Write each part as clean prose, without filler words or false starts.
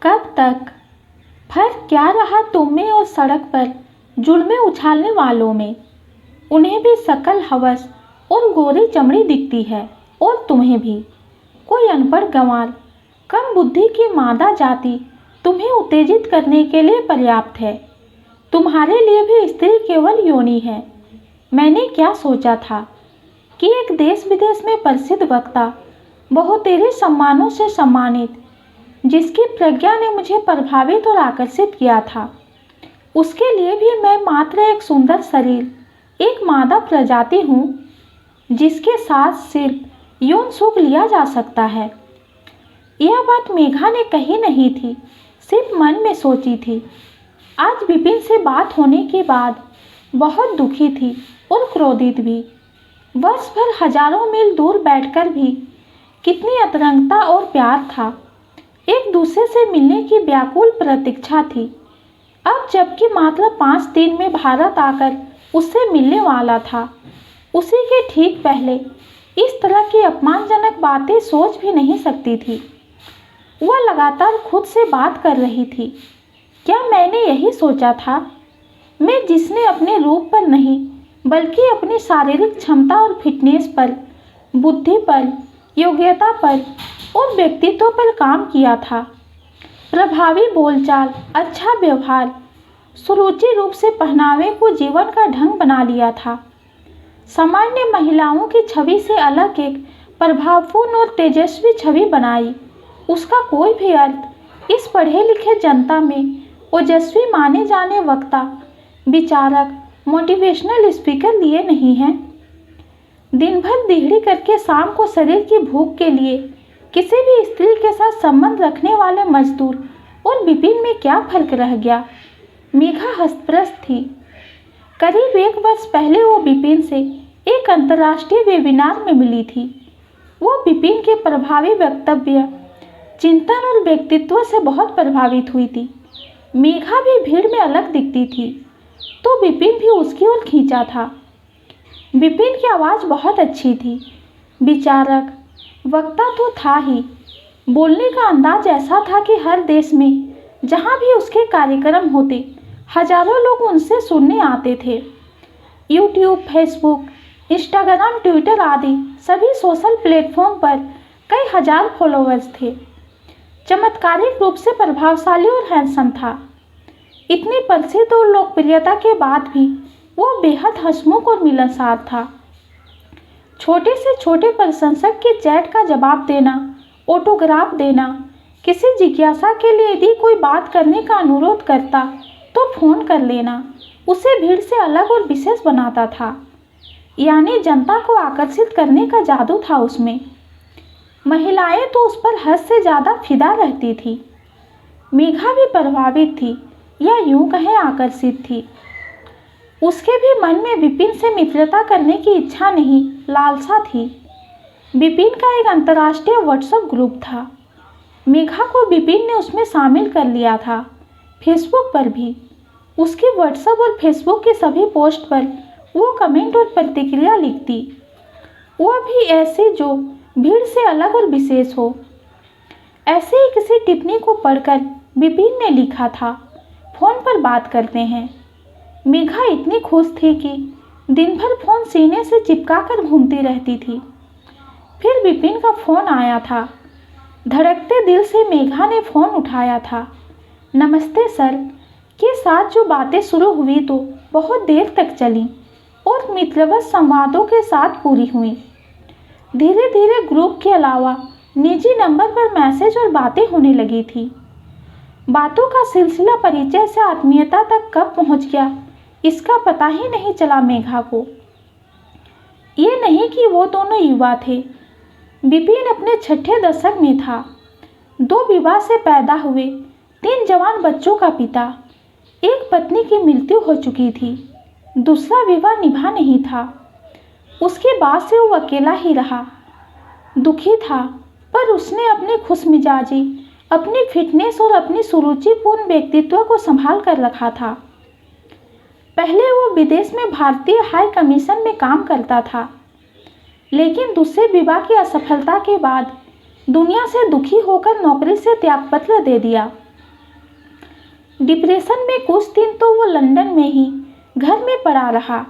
कब तक? फर्क क्या रहा तुम में और सड़क पर जुल्में उछालने वालों में। उन्हें भी शकल हवस और गोरी चमड़ी दिखती है, और तुम्हें भी। कोई अनपढ़ गंवार, कम बुद्धि की मादा जाति तुम्हें उत्तेजित करने के लिए पर्याप्त है। तुम्हारे लिए भी स्त्री केवल योनि है। मैंने क्या सोचा था कि एक देश विदेश में प्रसिद्ध वक्ता, बहुतेरे सम्मानों से सम्मानित, जिसकी प्रज्ञा ने मुझे प्रभावित और आकर्षित किया था, उसके लिए भी मैं मात्र एक सुंदर शरीर, एक मादा प्रजाति हूँ जिसके साथ सिर्फ यौन सुख लिया जा सकता है। यह बात मेघा ने कही नहीं थी, सिर्फ मन में सोची थी। आज विपिन से बात होने के बाद बहुत दुखी थी और क्रोधित भी। वर्ष भर हजारों मील दूर बैठकर भी कितनी अंतरंगता और प्यार था। एक दूसरे से मिलने की व्याकुल प्रतीक्षा थी। अब जबकि मात्र 5 दिन में भारत आकर उससे मिलने वाला था, उसी के ठीक पहले इस तरह की अपमानजनक बातें सोच भी नहीं सकती थी। वह लगातार खुद से बात कर रही थी। क्या मैंने यही सोचा था? मैं जिसने अपने रूप पर नहीं बल्कि अपनी शारीरिक क्षमता और फिटनेस पर, बुद्धि पर, योग्यता पर और व्यक्तित्व पर काम किया था। प्रभावी बोलचाल, अच्छा व्यवहार, सुरुचि रूप से पहनावे को जीवन का ढंग बना लिया था। सामान्य महिलाओं की छवि से अलग एक प्रभावपूर्ण और तेजस्वी छवि बनाई। उसका कोई भी अर्थ इस पढ़े लिखे जनता में ओजस्वी माने जाने वक्ता, विचारक, मोटिवेशनल स्पीकर लिए नहीं है। दिन भर दिहाड़ी करके शाम को शरीर की भूख के लिए किसी भी स्त्री के साथ संबंध रखने वाले मजदूर और विपिन में क्या फर्क रह गया? मेघा हतप्रस्त थी। करीब 1 वर्ष पहले वो विपिन से एक अंतर्राष्ट्रीय वेबिनार में मिली थी। वो विपिन के प्रभावी वक्तव्य, चिंतन और व्यक्तित्व से बहुत प्रभावित हुई थी। मेघा भी भीड़ में अलग दिखती थी, तो विपिन भी उसकी ओर खींचा था। विपिन की आवाज़ बहुत अच्छी थी। विचारक, वक्ता तो था ही। बोलने का अंदाज ऐसा था कि हर देश में जहाँ भी उसके कार्यक्रम होते, हजारों लोग उनसे सुनने आते थे। यूट्यूब, फेसबुक, इंस्टाग्राम, ट्विटर आदि सभी सोशल प्लेटफॉर्म पर कई हजार फॉलोअर्स थे। चमत्कारिक रूप से प्रभावशाली और हैंडसम था। इतनी प्रसिद्ध और लोकप्रियता के बाद भी वो बेहद हंसमुख और मिलनसार था। छोटे से छोटे प्रशंसक के चैट का जवाब देना, ऑटोग्राफ देना, किसी जिज्ञासा के लिए यदि कोई बात करने का अनुरोध करता तो फ़ोन कर लेना, उसे भीड़ से अलग और विशेष बनाता था। यानी जनता को आकर्षित करने का जादू था उसमें। महिलाएं तो उस पर हद से ज़्यादा फिदा रहती थी। मेघा भी प्रभावित थी, या यूं कहें आकर्षित थी। उसके भी मन में विपिन से मित्रता करने की इच्छा नहीं, लालसा थी। विपिन का एक अंतर्राष्ट्रीय व्हाट्सएप ग्रुप था। मेघा को विपिन ने उसमें शामिल कर लिया था। फेसबुक पर भी उसकी व्हाट्सएप और फेसबुक के सभी पोस्ट पर वो कमेंट और प्रतिक्रिया लिखती, वह भी ऐसी जो भीड़ से अलग और विशेष हो। ऐसे ही किसी टिप्पणी को पढ़कर विपिन ने लिखा था, फ़ोन पर बात करते हैं। मेघा इतनी खुश थी कि दिन भर फ़ोन सीने से चिपका कर घूमती रहती थी। फिर विपिन का फ़ोन आया था। धड़कते दिल से मेघा ने फ़ोन उठाया था। नमस्ते सर के साथ जो बातें शुरू हुई तो बहुत देर तक चली और मित्रवत संवादों के साथ पूरी हुई। धीरे धीरे ग्रुप के अलावा निजी नंबर पर मैसेज और बातें होने लगी थी। बातों का सिलसिला परिचय से आत्मीयता तक कब पहुंच गया, इसका पता ही नहीं चला मेघा को। ये नहीं कि वो दोनों युवा थे। विपिन अपने 6ठे दशक में था। 2 विवाह से पैदा हुए 3 जवान बच्चों का पिता। एक पत्नी की मृत्यु हो चुकी थी, दूसरा विवाह निभा नहीं था। उसके बाद से वो अकेला ही रहा। दुखी था, पर उसने अपने खुशमिजाजी, अपनी फिटनेस और अपनी सुरुचिपूर्ण व्यक्तित्व को संभाल कर रखा था। पहले वो विदेश में भारतीय हाई कमीशन में काम करता था, लेकिन दूसरे विवाह की असफलता के बाद दुनिया से दुखी होकर नौकरी से त्यागपत्र दे दिया। डिप्रेशन में कुछ दिन तो वो लंदन में ही घर में पड़ा रहा,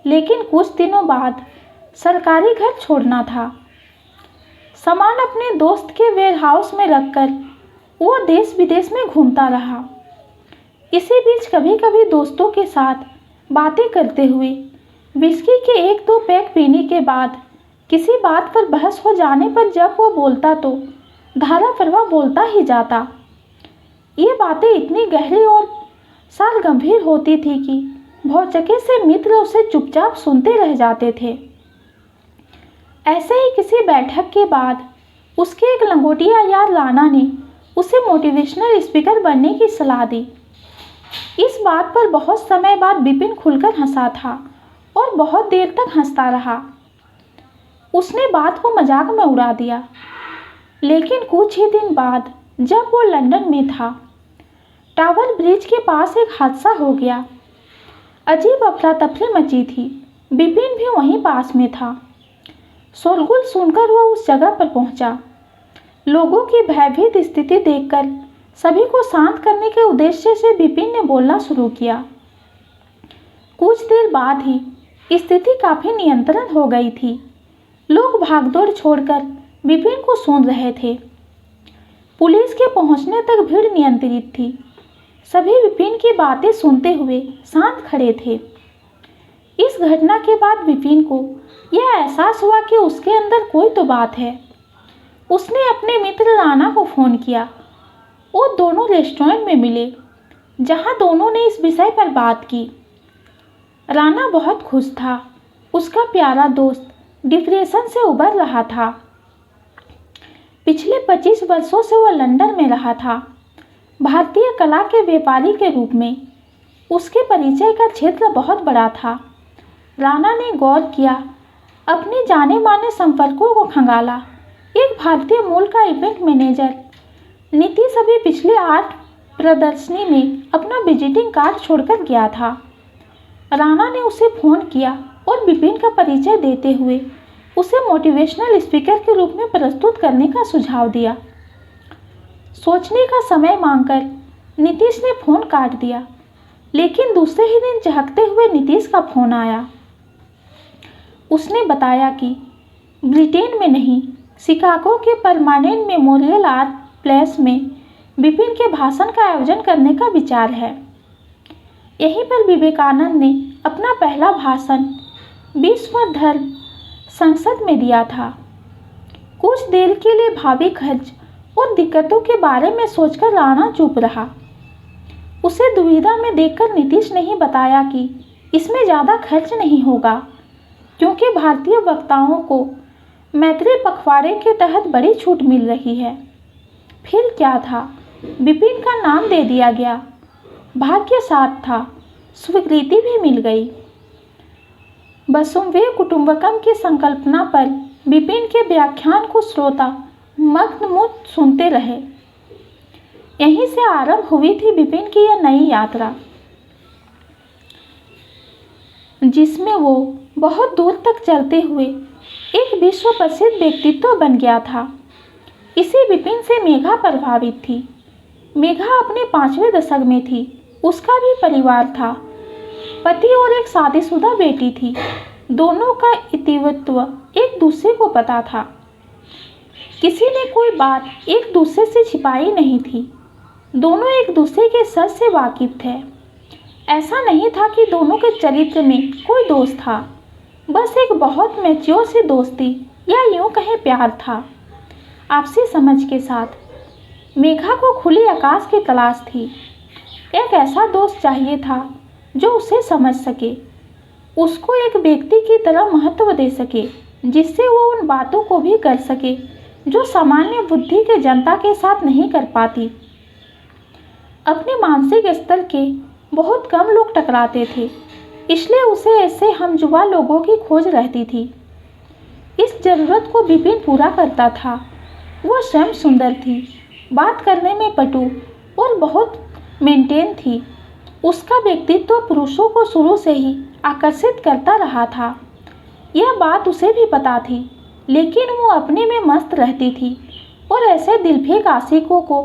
लेकिन कुछ दिनों बाद सरकारी घर छोड़ना था। सामान अपने दोस्त के वेयरहाउस में रखकर वो देश विदेश में घूमता रहा। इसी बीच कभी कभी दोस्तों के साथ बातें करते हुए विस्की के 1-2 पैक पीने के बाद किसी बात पर बहस हो जाने पर जब वो बोलता तो धारा प्रवाह बोलता ही जाता। ये बातें इतनी गहरी और सार गंभीर होती थी कि भौचके से मित्र उसे चुपचाप सुनते रह जाते थे। ऐसे ही किसी बैठक के बाद उसके एक लंगोटिया यार राणा ने उसे मोटिवेशनल स्पीकर बनने की सलाह दी। इस बात पर बहुत समय बाद विपिन खुलकर हंसा था और बहुत देर तक हंसता रहा। उसने बात को मजाक में उड़ा दिया, लेकिन कुछ ही दिन बाद जब वो लंदन में था, टावर ब्रिज के पास एक हादसा हो गया। अजीब अफरा तफरी मची थी। विपिन भी वहीं पास में था। शोरगुल सुनकर वो उस जगह पर पहुंचा। लोगों की भयभीत स्थिति देखकर सभी को शांत करने के उद्देश्य से विपिन ने बोलना शुरू किया। कुछ देर बाद ही स्थिति काफी नियंत्रण हो गई थी। लोग भागदौड़ छोड़कर विपिन को सुन रहे थे। पुलिस के पहुंचने तक भीड़ नियंत्रित थी। सभी विपिन की बातें सुनते हुए शांत खड़े थे। इस घटना के बाद विपिन को यह एहसास हुआ कि उसके अंदर कोई तो बात है। उसने अपने मित्र राणा को फ़ोन किया। वो दोनों रेस्टोरेंट में मिले, जहां दोनों ने इस विषय पर बात की। राणा बहुत खुश था। उसका प्यारा दोस्त डिप्रेशन से उबर रहा था। पिछले 25 वर्षों से वह लंदन में रहा था। भारतीय कला के व्यापारी के रूप में उसके परिचय का क्षेत्र बहुत बड़ा था। राणा ने गौर किया, अपने जाने माने संपर्कों को खंगाला। एक भारतीय मूल का इवेंट मैनेजर नीतीश अभी पिछले 8 प्रदर्शनी में अपना विजिटिंग कार्ड छोड़कर गया था। राणा ने उसे फ़ोन किया और विपिन का परिचय देते हुए उसे मोटिवेशनल स्पीकर के रूप में प्रस्तुत करने का सुझाव दिया। सोचने का समय मांगकर नीतीश ने फ़ोन काट दिया, लेकिन दूसरे ही दिन चहकते हुए नीतीश का फ़ोन आया। उसने बताया कि ब्रिटेन में नहीं, शिकागो के परमानेंट मेमोरियल आर्ट प्लेस में विपिन के भाषण का आयोजन करने का विचार है। यहीं पर विवेकानंद ने अपना पहला भाषण विश्व धर्म संसद में दिया था। कुछ देर के लिए भावी खर्च और दिक्कतों के बारे में सोचकर राणा चुप रहा। उसे दुविधा में देखकर नीतीश ने ही बताया कि इसमें ज़्यादा खर्च नहीं होगा, क्योंकि भारतीय वक्ताओं को मैत्री पखवाड़े के तहत बड़ी छूट मिल रही है। फिर क्या था, विपिन का नाम दे दिया गया। भाग्य साथ था, स्वीकृति भी मिल गई। वसुंधैव कुटुंबकम की संकल्पना पर विपिन के व्याख्यान को श्रोता मग्नमुग्ध सुनते रहे। यहीं से आरंभ हुई थी विपिन की यह नई यात्रा, जिसमें वो बहुत दूर तक चलते हुए एक विश्व प्रसिद्ध व्यक्तित्व बन गया था। इसी विपिन से मेघा प्रभावित थी। मेघा अपने 5वें दशक में थी। उसका भी परिवार था, पति और एक शादीशुदा बेटी थी। दोनों का इतिवृत्त एक दूसरे को पता था। किसी ने कोई बात एक दूसरे से छिपाई नहीं थी। दोनों एक दूसरे के सच से वाकिफ थे। ऐसा नहीं था कि दोनों के चरित्र में कोई दोष था, बस एक बहुत मैच्योर सी दोस्ती या यूँ कहें प्यार था, आपसी समझ के साथ। मेघा को खुली आकाश की तलाश थी। एक ऐसा दोस्त चाहिए था जो उसे समझ सके, उसको एक व्यक्ति की तरह महत्व दे सके, जिससे वो उन बातों को भी कर सके जो सामान्य बुद्धि के जनता के साथ नहीं कर पाती। अपने मानसिक स्तर के बहुत कम लोग टकराते थे, इसलिए उसे ऐसे हमजुआ लोगों की खोज रहती थी। इस जरूरत को विपिन पूरा करता था। वह स्वयं सुंदर थी, बात करने में पटु और बहुत मेंटेन थी। उसका व्यक्तित्व पुरुषों को शुरू से ही आकर्षित करता रहा था। यह बात उसे भी पता थी, लेकिन वो अपने में मस्त रहती थी और ऐसे दिलफेक आशिकों को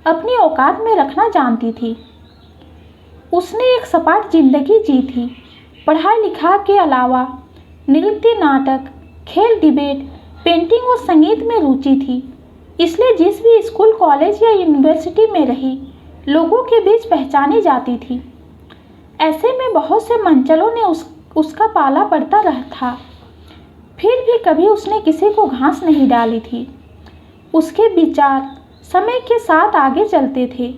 अपनी औकात में रखना जानती थी। उसने एक सपाट जिंदगी जी थी। पढ़ाई लिखाई के अलावा नृत्य, नाटक, खेल, डिबेट, पेंटिंग और संगीत में रुचि थी। इसलिए जिस भी स्कूल, कॉलेज या यूनिवर्सिटी में रही, लोगों के बीच पहचानी जाती थी। ऐसे में बहुत से मंचलों ने उसका पाला पड़ता रहा था। फिर भी कभी उसने किसी को घास नहीं डाली थी। उसके विचार समय के साथ आगे चलते थे।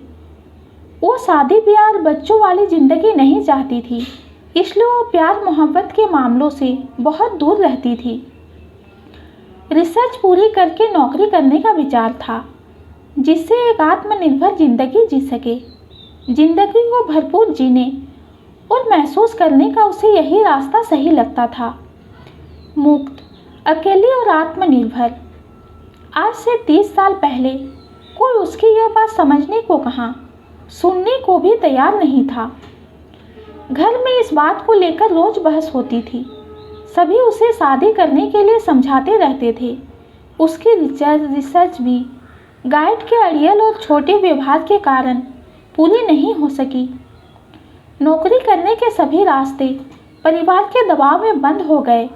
वो शादी ब्याह और बच्चों वाली जिंदगी नहीं चाहती थी, इसलिए वो प्यार मोहब्बत के मामलों से बहुत दूर रहती थी। रिसर्च पूरी करके नौकरी करने का विचार था, जिससे एक आत्मनिर्भर जिंदगी जी सके। जिंदगी को भरपूर जीने और महसूस करने का उसे यही रास्ता सही लगता था। मुक्त, अकेली और आत्मनिर्भर। आज से 30 साल पहले कोई उसकी यह बात समझने को कहाँ, सुनने को भी तैयार नहीं था। घर में इस बात को लेकर रोज बहस होती थी। सभी उसे शादी करने के लिए समझाते रहते थे। उसकी रिसर्च भी गाइड के अड़ियल और छोटे व्यवहार के कारण पूरी नहीं हो सकी। नौकरी करने के सभी रास्ते परिवार के दबाव में बंद हो गए।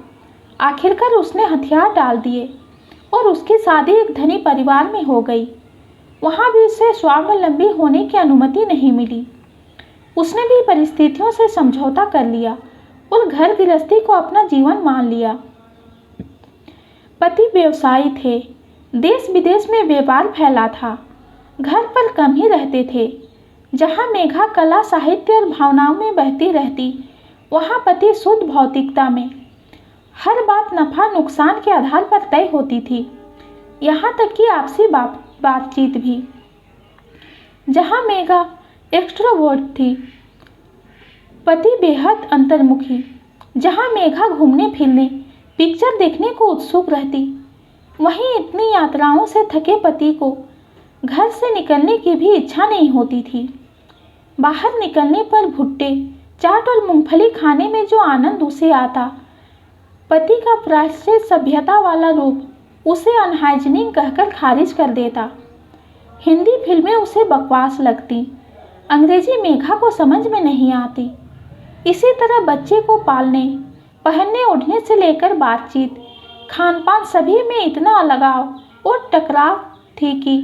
आखिरकार उसने हथियार डाल दिए और उसकी शादी एक धनी परिवार में हो गई। वहाँ भी उसे स्वावलंबी होने की अनुमति नहीं मिली। उसने भी परिस्थितियों से समझौता कर लिया और घर गृहस्थी को अपना जीवन मान लिया। पति व्यवसायी थे। देश विदेश में व्यापार फैला था। घर पर कम ही रहते थे। जहाँ मेघा कला, साहित्य और भावनाओं में बहती रहती, वहाँ पति शुद्ध भौतिकता में। हर बात नफा नुकसान के आधार पर तय होती थी, यहाँ तक कि आपसी बातचीत भी। जहाँ मेघा एक्सट्रोवर्ट थी, पति बेहद अंतर्मुखी। जहाँ मेघा घूमने फिरने, पिक्चर देखने को उत्सुक रहती, वहीं इतनी यात्राओं से थके पति को घर से निकलने की भी इच्छा नहीं होती थी। बाहर निकलने पर भुट्टे, चाट और मूंगफली खाने में जो आनंद उसे आता, पति का प्रायश्चित सभ्यता वाला रूप उसे अनहाइजीनिक कहकर खारिज कर देता। हिंदी फिल्में उसे बकवास लगती। अंग्रेजी मेघा को समझ में नहीं आती। इसी तरह बच्चे को पालने, पहनने ओढ़ने से लेकर बातचीत, खान पान सभी में इतना लगाव और टकराव थी कि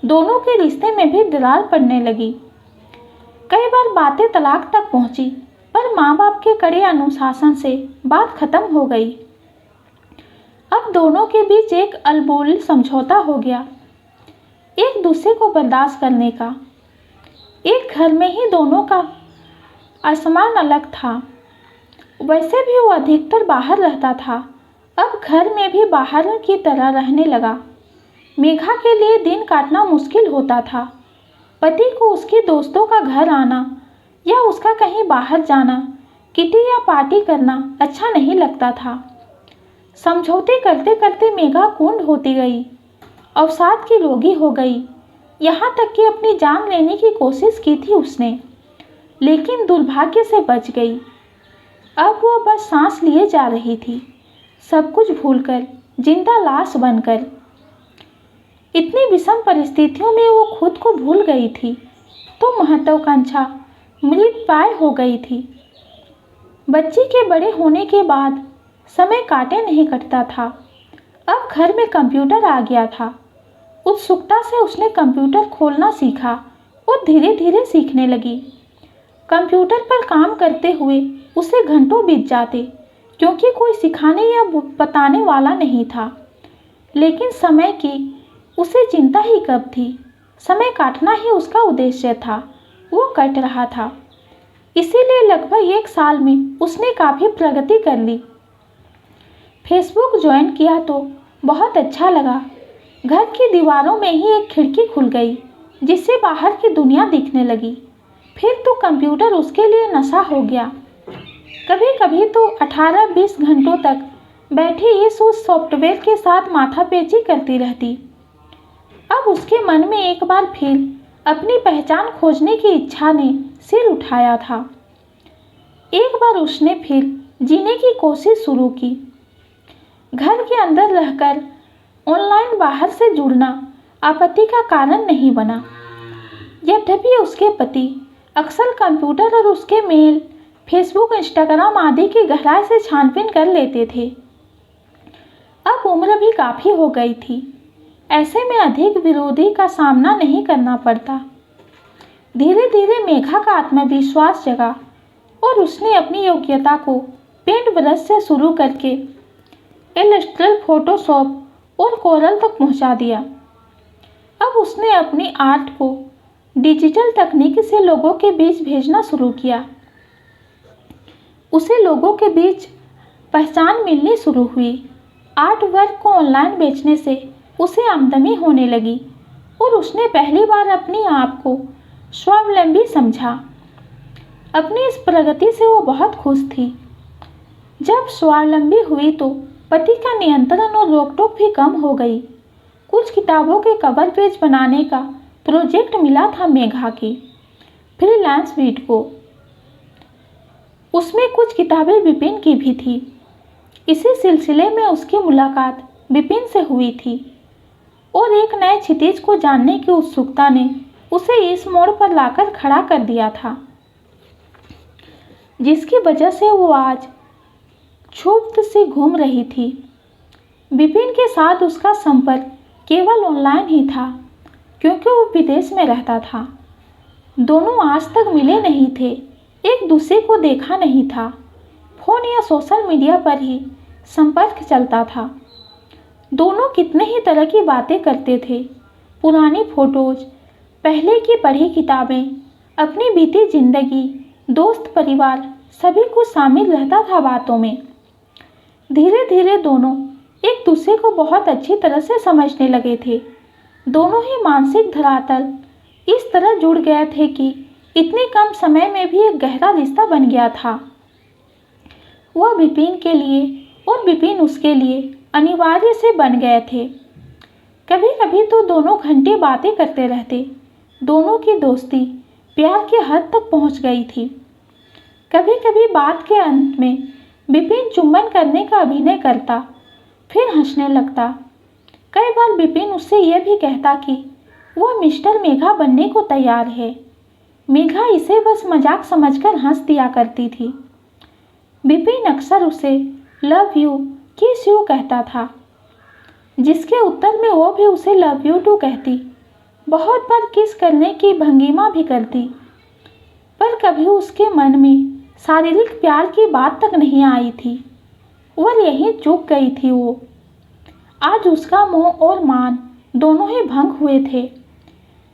दोनों के रिश्ते में भी दरार पड़ने लगी। कई बार बातें तलाक तक पहुंची, पर माँ बाप के कड़े अनुशासन से बात खत्म हो गई। अब दोनों के बीच एक अनमोल समझौता हो गया, एक दूसरे को बर्दाश्त करने का। एक घर में ही दोनों का आसमान अलग था। वैसे भी वो अधिकतर बाहर रहता था, अब घर में भी बाहर की तरह रहने लगा। मेघा के लिए दिन काटना मुश्किल होता था। पति को उसके दोस्तों का घर आना या उसका कहीं बाहर जाना, किटी या पार्टी करना अच्छा नहीं लगता था। समझौते करते करते मेघा कुंड होती गई, अवसाद की रोगी हो गई। यहाँ तक कि अपनी जान लेने की कोशिश की थी उसने, लेकिन दुर्भाग्य से बच गई। अब वो बस सांस लिए जा रही थी, सब कुछ भूलकर, जिंदा लाश बनकर। इतनी विषम परिस्थितियों में वो खुद को भूल गई थी, तो महत्वाकांक्षा मृतप्राय हो गई थी। बच्ची के बड़े होने के बाद समय काटे नहीं कटता था। अब घर में कंप्यूटर आ गया था। उत्सुकता से उसने कंप्यूटर खोलना सीखा और धीरे धीरे सीखने लगी। कंप्यूटर पर काम करते हुए उसे घंटों बीत जाते, क्योंकि कोई सिखाने या बताने वाला नहीं था। लेकिन समय की उसे चिंता ही कब थी। समय काटना ही उसका उद्देश्य था। वो कट रहा था। इसीलिए लगभग 1 साल में उसने काफ़ी प्रगति कर ली। फेसबुक ज्वाइन किया तो बहुत अच्छा लगा। घर की दीवारों में ही एक खिड़की खुल गई, जिससे बाहर की दुनिया दिखने लगी। फिर तो कंप्यूटर उसके लिए नशा हो गया। कभी कभी तो 18-20 घंटों तक बैठी इस उस सॉफ्टवेयर के साथ माथापेची करती रहती। अब उसके मन में एक बार फिर अपनी पहचान खोजने की इच्छा ने सिर उठाया था। एक बार उसने फिर जीने की कोशिश शुरू की। घर के अंदर रहकर ऑनलाइन बाहर से जुड़ना आपत्ति का कारण नहीं बना। यद्यपि उसके पति अक्सर कंप्यूटर और उसके मेल, फेसबुक, इंस्टाग्राम आदि की गहराई से छानबीन कर लेते थे। अब उम्र भी काफ़ी हो गई थी, ऐसे में अधिक विरोधी का सामना नहीं करना पड़ता। धीरे धीरे मेघा का आत्मविश्वास जगा और उसने अपनी योग्यता को पेंट ब्रश से शुरू करके इलस्ट्रेटर, फोटोशॉप और कोरल तक पहुंचा दिया। अब उसने अपनी आर्ट को डिजिटल तकनीक से लोगों के बीच भेजना शुरू किया। उसे लोगों के बीच पहचान मिलनी शुरू हुई। आर्ट वर्क को ऑनलाइन बेचने से उसे आमदनी होने लगी और उसने पहली बार अपने आप को स्वावलंबी समझा। अपनी इस प्रगति से वो बहुत खुश थी। जब स्वावलंबी हुई तो पति का नियंत्रण और रोक-टोक भी कम हो गई। कुछ किताबों के कवर पेज बनाने का प्रोजेक्ट मिला था मेघा की फ्रीलांस बीट को। उसमें कुछ किताबें विपिन की भी थी। इसी सिलसिले में उसकी मुलाकात विपिन से हुई थी और एक नए क्षितिज को जानने की उत्सुकता ने उसे इस मोड़ पर लाकर खड़ा कर दिया था, जिसकी वजह से वो आज क्षुब्ध सी घूम रही थी। विपिन के साथ उसका संपर्क केवल ऑनलाइन ही था, क्योंकि वो विदेश में रहता था। दोनों आज तक मिले नहीं थे, एक दूसरे को देखा नहीं था। फोन या सोशल मीडिया पर ही संपर्क चलता था। दोनों कितने ही तरह की बातें करते थे। पुरानी फोटोज, पहले की पढ़ी किताबें, अपनी बीती जिंदगी, दोस्त, परिवार, सभी कुछ शामिल रहता था बातों में। धीरे धीरे दोनों एक दूसरे को बहुत अच्छी तरह से समझने लगे थे। दोनों ही मानसिक धरातल इस तरह जुड़ गए थे कि इतने कम समय में भी एक गहरा रिश्ता बन गया था। वह विपिन के लिए और विपिन उसके लिए अनिवार्य से बन गए थे। कभी कभी तो दोनों घंटे बातें करते रहते। दोनों की दोस्ती प्यार के हद तक पहुंच गई थी। कभी कभी बात के अंत में विपिन चुंबन करने का अभिनय करता, फिर हंसने लगता। कई बार विपिन उससे यह भी कहता कि वह मिस्टर मेघा बनने को तैयार है। मेघा इसे बस मजाक समझकर हंस दिया करती थी। विपिन अक्सर उसे लव यू, किस यू कहता था, जिसके उत्तर में वो भी उसे लव यू टू कहती। बहुत बार किस करने की भंगिमा भी करती, पर कभी उसके मन में शारीरिक प्यार की बात तक नहीं आई थी। वह यहीं चूक गई थी। वो आज उसका मोह और मान दोनों ही भंग हुए थे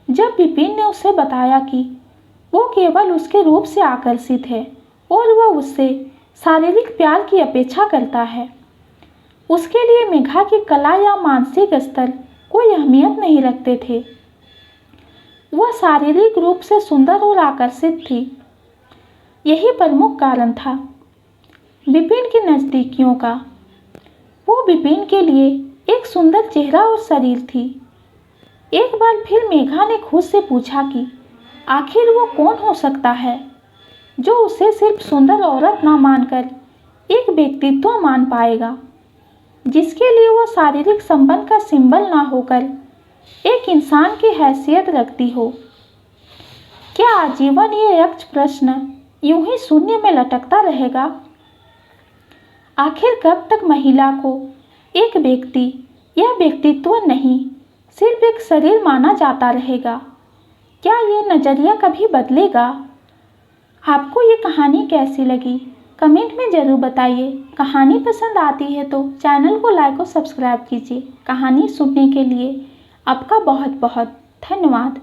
जब विपिन ने उसे बताया कि वो केवल उसके रूप से आकर्षित है और वह उससे शारीरिक प्यार की अपेक्षा करता है। उसके लिए मेघा की कला या मानसिक स्तर कोई अहमियत नहीं रखते थे। वह शारीरिक रूप से सुंदर और आकर्षित थी, यही प्रमुख कारण था विपिन की नज़दीकियों का। वो विपिन के लिए एक सुंदर चेहरा और शरीर थी। एक बार फिर मेघा ने खुद से पूछा कि आखिर वो कौन हो सकता है जो उसे सिर्फ सुंदर औरत ना मानकर एक व्यक्तित्व मान पाएगा, जिसके लिए वो शारीरिक संबंध का सिंबल ना होकर एक इंसान की हैसियत रखती हो। क्या आजीवन ये यक्ष प्रश्न यूं ही शून्य में लटकता रहेगा? आखिर कब तक महिला को एक व्यक्ति या व्यक्तित्व नहीं, सिर्फ एक शरीर माना जाता रहेगा? क्या ये नज़रिया कभी बदलेगा? आपको ये कहानी कैसी लगी कमेंट में ज़रूर बताइए। कहानी पसंद आती है तो चैनल को लाइक और सब्सक्राइब कीजिए। कहानी सुनने के लिए आपका बहुत बहुत धन्यवाद।